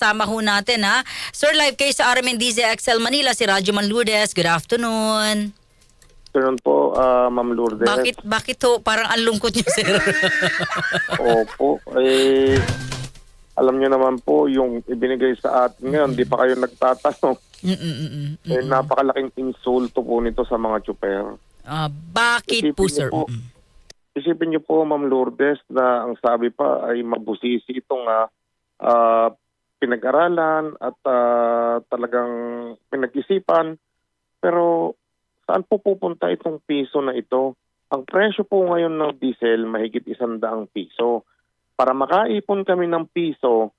Tama ho natin ha. Sir, live kayo sa RMNDZ XL Manila, si Radyo Man Lourdes. Good afternoon. Afternoon po, Ma'am Lourdes. Bakit ho? Parang ang lungkot niyo, sir. Opo, alam niyo naman po, yung ibinigay sa atin ngayon, di pa kayo nagtatanong. Napakalaking insulto po nito sa mga tsuper. Bakit po, sir? Isipin niyo po, Ma'am Lourdes, na ang sabi pa ay mabusisi itong pinag-aralan at talagang pinag-isipan. Pero saan po pupunta itong piso na ito? Ang presyo po ngayon ng diesel, mahigit 100 piso. Para makaipon kami ng piso,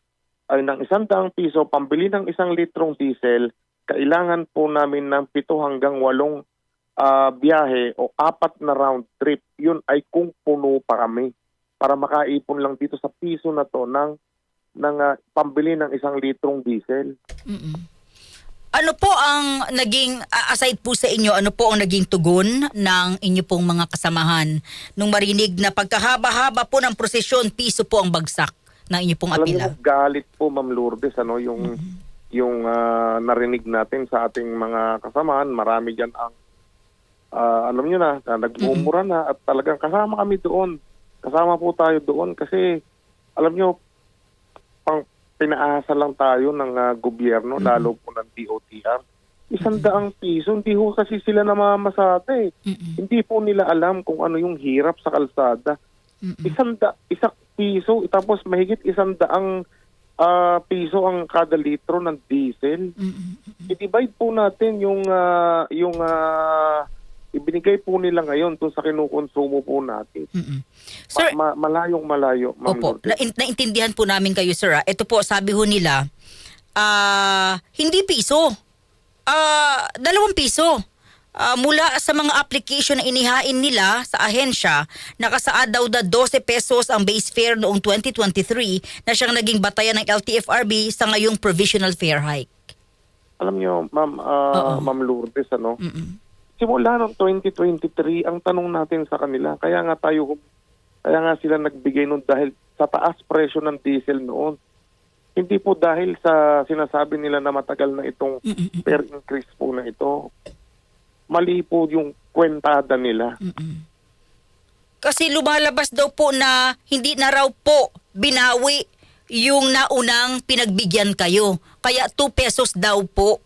ay ng 100 piso, pambili ng 1 litrong diesel, kailangan po namin ng 7 hanggang 8 biyahe o 4 na round trip. Yun ay kung puno pa kami. Para makaipon lang dito sa piso na to ng pambili ng 1 litrong diesel. Ano po ang naging, aside po sa inyo, ano po ang naging tugon ng inyo pong mga kasamahan nung marinig na pagkahaba-haba po ng prosesyon, piso po ang bagsak ng inyo pong apila? Alam niyo, galit po, Ma'am Lourdes, yung narinig natin sa ating mga kasamahan. Marami dyan ang, alam niyo na nag-umura na at talagang kasama kami doon. Kasama po tayo doon kasi, alam niyo, pinaasa lang tayo ng gobyerno, lalo po ng DOTR. 100 piso, hindi ho kasi sila namamasada . Hindi po nila alam kung ano yung hirap sa kalsada. 100 piso, tapos mahigit 100 piso ang kada litro ng diesel. I-divide po natin yung ibinigay po nila ngayon doon sa kinukonsumo po natin. Sir, malayong-malayo. Opo, naintindihan po namin kayo, sir. Ito po, sabi ho nila, hindi piso, 2 piso. Mula sa mga application na inihain nila sa ahensya, nakasaad daw na 12 pesos ang base fare noong 2023 na siyang naging batayan ng LTFRB sa ngayong provisional fare hike. Alam niyo, Ma'am Lourdes, simula noong 2023, ang tanong natin sa kanila, kaya nga sila nagbigay nun dahil sa taas presyo ng diesel noon. Hindi po dahil sa sinasabi nila na matagal na itong fare increase po na ito. Mali po yung kwentada nila. Kasi lumalabas daw po na hindi na raw po binawi yung naunang pinagbigyan kayo. Kaya 2 pesos daw po.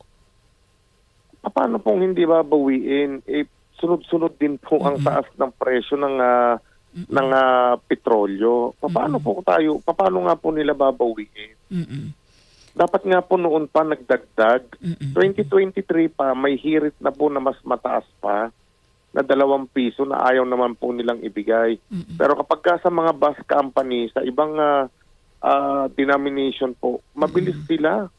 Paano pong hindi babawiin? Sunod-sunod din po ang taas ng presyo ng petrolyo. Paano nga po nila babawiin? Dapat nga po noon pa nagdagdag. 2023 pa, may hirit na po na mas mataas pa na 2 piso na ayaw naman po nilang ibigay. Pero kapag ka sa mga bus company, sa ibang denomination po, mabilis sila.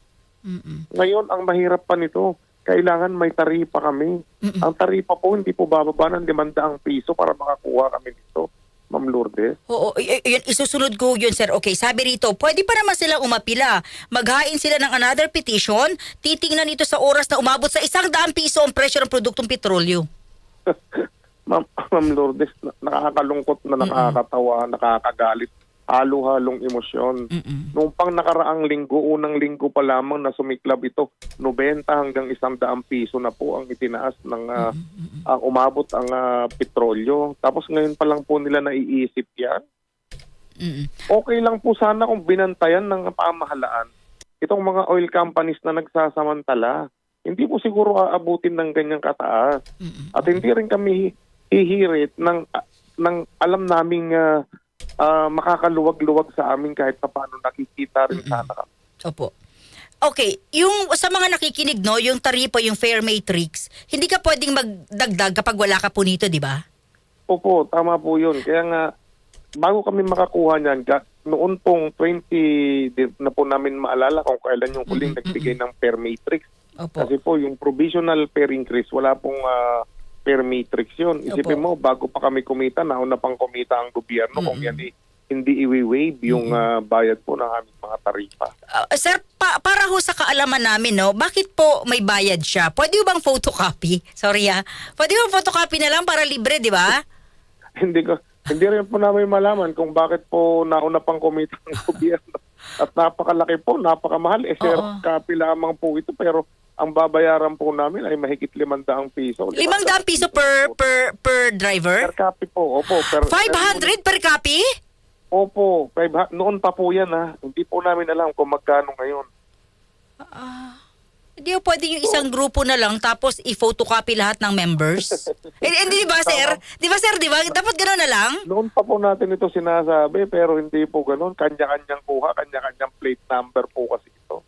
Ngayon, ang mahirap pa nito, kailangan may taripa kami. Ang taripa po, hindi po bababa ng 500 piso para makakuha kami nito, Ma'am Lourdes. Oo, yun, isusunod ko yun, sir. Okay, sabi rito, pwede pa naman silang umapila. Maghain sila ng another petition, titingnan ito sa oras na umabot sa 100 piso ang presyo ng produktong petrolyo. Ma'am Lourdes, nakakalungkot na nakakatawa, nakakagalit. Halo-halong emosyon. Noong pang nakaraang linggo, unang linggo pa lamang na sumiklab ito, 90 hanggang 100 piso na po ang itinaas ng ang umabot ang petrolyo. Tapos ngayon pa lang po nila naiisip yan. Okay lang po sana kung binantayan ng pamahalaan itong mga oil companies na nagsasamantala. Hindi po siguro aabutin ng ganyang kataas. At hindi rin kami hihirit ng alam naming makakaluwag-luwag sa amin kahit paano nakikita rin sana kami. Opo. Okay, yung sa mga nakikinig, no, yung taripa, yung fare matrix, hindi ka pwedeng magdagdag kapag wala ka po nito, di ba? Opo, tama po yun. Kaya nga, bago kami makakuha niyan, noon pong 20, na po namin maalala kung kailan yung huling nagbigay ng fare matrix. Opo. Kasi po, yung provisional fare increase, wala pong fare matrix yun. Isipin mo, bago pa kami kumita, nauna pang kumita ang gobyerno kung yan hindi i-waive yung bayad po ng aming mga taripa. Sir, para ho sa kaalaman namin, no, bakit po may bayad siya? Pwede bang photocopy? Sorry Pwede bang photocopy na lang para libre, di ba? Hindi rin po namin malaman kung bakit po nauna pang kumita ang gobyerno. At napakalaki po, napakamahal. Sir, Oo. copy lamang po ito pero ang babayaran po namin ay mahigit 500 piso. 500 piso per driver? Per copy po, opo. 500 per copy? Opo, noon pa po yan ha. Hindi po namin alam kung magkano ngayon. Hindi po pwede yung isang grupo na lang tapos i-photocopy lahat ng members. Hindi ba, sir? Di ba, sir? Di ba? Dapat gano'n na lang? Noon pa po natin ito sinasabi pero hindi po ganun. Kanya-kanyang kuha, kanya-kanyang plate number po kasi ito.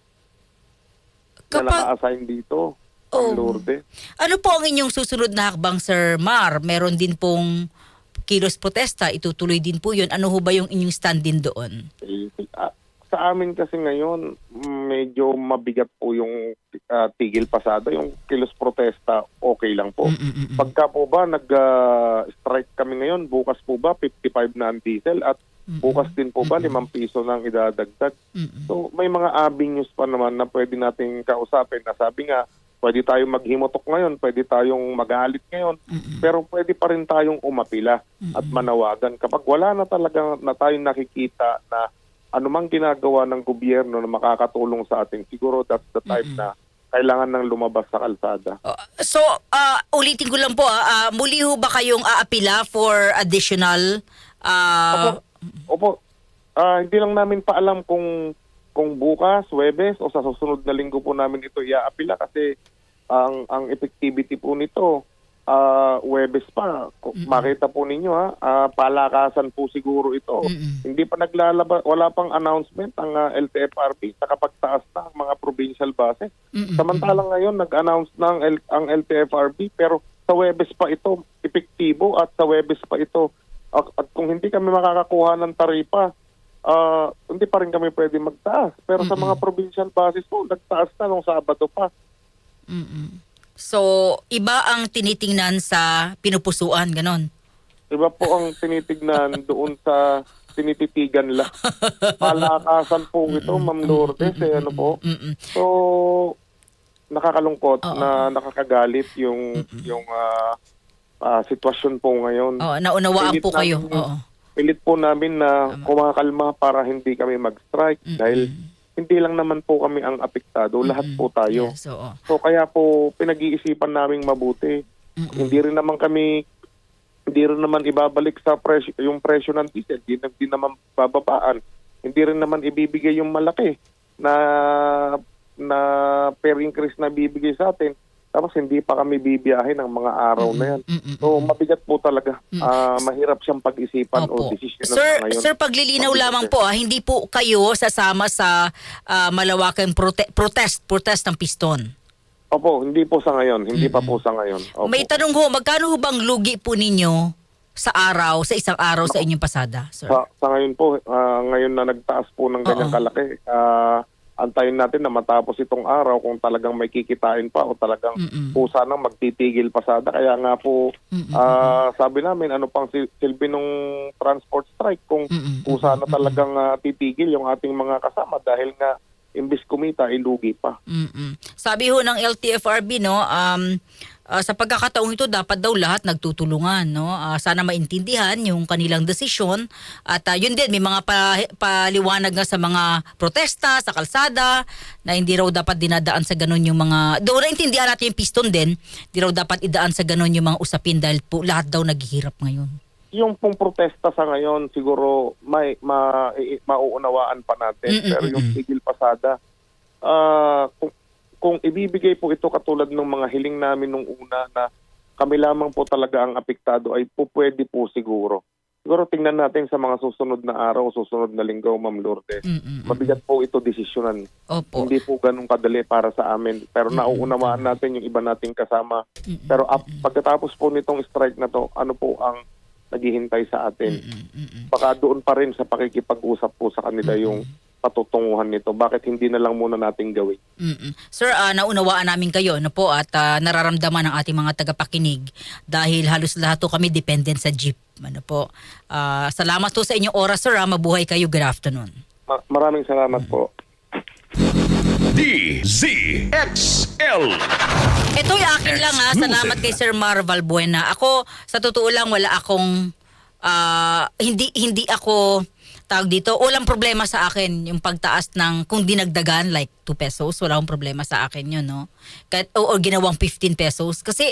Na naka-assign dito. Ang Lourdes. Ano po ang inyong susunod na hakbang, Sir Mar? Meron din pong kilos protesta. Itutuloy din po yun. Ano ho ba yung inyong stand din doon? Sa amin kasi ngayon, medyo mabigat po yung tigil pasada. Yung kilos protesta, okay lang po. Pagka po ba nag-strike kami ngayon, bukas po ba 55 na ang diesel at bukas din po ba 5 piso nang idadagdag. So may mga avenues pa naman na pwede nating kausapin. Na sabi nga, pwede tayong maghimotok ngayon, pwede tayong magalit ngayon, pero pwede pa rin tayong umapila at manawagan. Kapag wala na talaga na tayong nakikita na anumang ginagawa ng gobyerno na makakatulong sa atin, siguro that's the time na kailangan nang lumabas sa kalsada. So, ulitin ko lang po, muli ho ba kayong aapila for additional... Opo. Hindi lang namin pa alam kung bukas, Huwebes o sa susunod na linggo po namin ito iaapila kasi ang effectivity po nito Huwebes pa. Makita po ninyo palakasan po siguro ito. Hindi pa naglalabas, wala pang announcement ang LTFRB sa kapagtaas na ang mga provincial base. Samantalang ngayon nag-announce na ang LTFRB pero sa Huwebes pa ito epektibo at sa Huwebes pa ito at kung hindi kami makakakuha ng taripa, hindi pa rin kami pwede magtaas. Pero sa mga provincial bases po, nagtaas na nung Sabado pa. So, iba ang tinitingnan sa pinupusuan, ganon? Iba po ang tinitignan doon sa tinititigan lang. Palakasan po ito, Ma'am Lourdes. Ano po? So, nakakalungkot na nakakagalit yung sitwasyon po ngayon. Naunawaan po kayo. Pilit po namin na kumakalma para hindi kami mag-strike dahil hindi lang naman po kami ang apektado, lahat po tayo. Yes, so kaya po pinag-iisipan naming mabuti. Hindi rin naman ibabalik sa yung presyo ng diesel, hindi naman bababaan. Hindi rin naman ibibigay yung malaki na per increase na bibigay sa atin. Tapos hindi pa kami bibiyahe ng mga araw na yan. So mabigat po talaga. Mahirap siyang pag-isipan o desisyon ngayon. Sir, paglilinaw lamang po, hindi po kayo sasama sa malawakang protest ng piston? Opo, hindi po sa ngayon. Hindi pa po sa ngayon. Opo. May tanong ho, magkano ho bang lugi po ninyo sa isang araw sa inyong pasada, sir? Sa ngayon po, ngayon na nagtaas po ng ganyang kalaki, antayin natin na matapos itong araw kung talagang may kikitain pa o talagang po sanang magtitigil pasada. Kaya nga po, sabi namin, ano pang silbi nung transport strike kung sana talagang titigil yung ating mga kasama dahil nga imbis kumita, ilugi pa. Sabi ho ng LTFRB, no, sa pagkakataong ito, dapat daw lahat nagtutulungan. No? Sana maintindihan yung kanilang desisyon. At yun din, may mga paliwanag nga sa mga protesta, sa kalsada, na hindi raw dapat dinadaan sa ganun yung mga... Doon naintindihan natin yung piston din, hindi raw dapat idaan sa ganun yung mga usapin dahil po lahat daw naghihirap ngayon. Yung pong protesta sa ngayon, siguro mauunawaan pa natin. Pero yung tigil pasada, kung ibibigay po ito katulad ng mga hiling namin nung una na kami lamang po talaga ang apektado ay po pwede po siguro. Siguro tingnan natin sa mga susunod na araw, susunod na linggo, Ma'am Lourdes. Mabigat po ito desisyonan. Opo. Hindi po ganun kadali para sa amin. Pero nauunawaan natin yung iba nating kasama. Pero pagkatapos po nitong strike na to, ano po ang naghihintay sa atin? Baka doon pa rin sa pakikipag-usap po sa kanila yung patutunguhan nito. Bakit hindi na lang muna nating gawin? Sir, naunawaan namin kayo po at nararamdaman ng ating mga tagapakinig dahil halos lahat kami dependent sa jeep. Salamat po sa inyong oras, sir. Mabuhay kayo. Good afternoon. Maraming salamat po. DZXL. Ito'y akin lang Salamat kay Sir Mar Valbuena. Ako, sa totoo lang, wala akong hindi ako tawag dito, walang problema sa akin yung pagtaas ng, kung dinagdagan like 2 pesos, wala akong problema sa akin yun, no? Kahit, o ginawang 15 pesos. Kasi,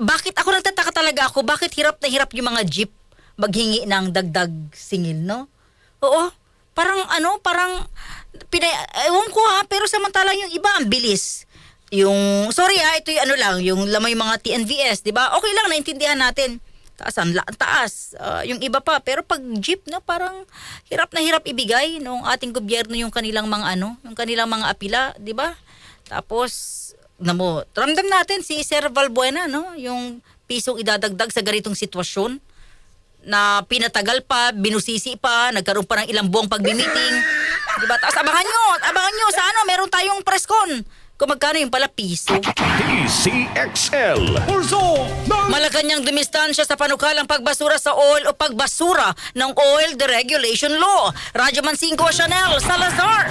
bakit ako nagtataka talaga ako, bakit hirap na hirap yung mga jeep maghingi ng dagdag singil, no? Oo, parang ewan ko ha, pero samantalang yung iba ang bilis. Yung, sorry ha, ito yung ano lang, yung lamay mga TNVS, di ba? Okay lang, naintindihan natin. Taas. Yung iba pa. Pero pag jeep, no, parang hirap na hirap ibigay nung ating gobyerno yung kanilang mga yung kanilang mga apila, di ba? Tapos, ramdam natin si Sir Valbuena, no, yung pisong idadagdag sa ganitong sitwasyon na pinatagal pa, binusisi pa, nagkaroon pa ng ilang buwang pagbi-meeting. Di ba? Tapos abangan nyo sa meron tayong press con. Kung magkano yung pala piso. DCXL. Malacanang dumistansya sa panukalang pagbasura sa oil o pagbasura ng Oil Deregulation Law. Radyoman 5 Chanel Salazar.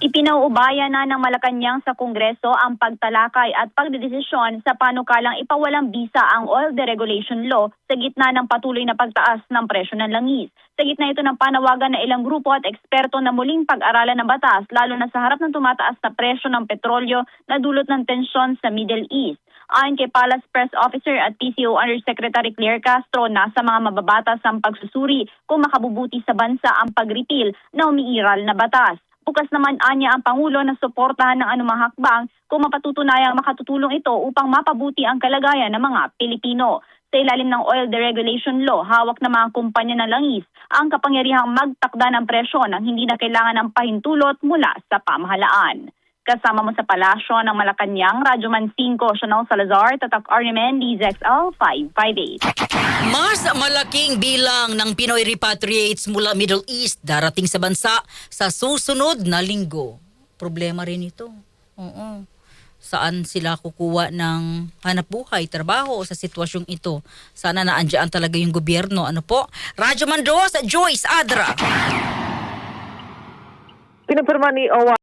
Ipinauubaya na ng Malacanang sa Kongreso ang pagtalakay at pagdedesisyon sa panukalang ipawalang bisa ang Oil Deregulation Law sa gitna ng patuloy na pagtaas ng presyo ng langis. Sa gitna ito ng panawagan na ilang grupo at eksperto na muling pag-aralan ng batas, lalo na sa harap ng tumataas na presyo ng petrolyo na dulot ng tensyon sa Middle East. Ayon kay Palace Press Officer at PCO Undersecretary Claire Castro, nasa mga mababatas ang pagsusuri kung makabubuti sa bansa ang pag-repeal na umiiral na batas. Bukas naman anya ang Pangulo na suportahan ng anumang hakbang kung mapatutunayang makatutulong ito upang mapabuti ang kalagayan ng mga Pilipino. Sa ilalim ng Oil Deregulation Law, hawak ng mga kumpanya ng langis ang kapangyarihang magtakda ng presyo nang hindi na kailangan ng pahintulot mula sa pamahalaan. Kasama mo sa palasyo ng Malacanang, Radyoman 5, Chanel Salazar, Tatak Arnimen, DZXL 558. Mas malaking bilang ng Pinoy repatriates mula Middle East darating sa bansa sa susunod na linggo. Problema rin ito. Oo. Saan sila kukuha ng hanap buhay, trabaho sa sitwasyong ito? Sana naandyan talaga yung gobyerno. Ano po? Radyo Mandos, Joyce Adra. Pinapirma ni OWA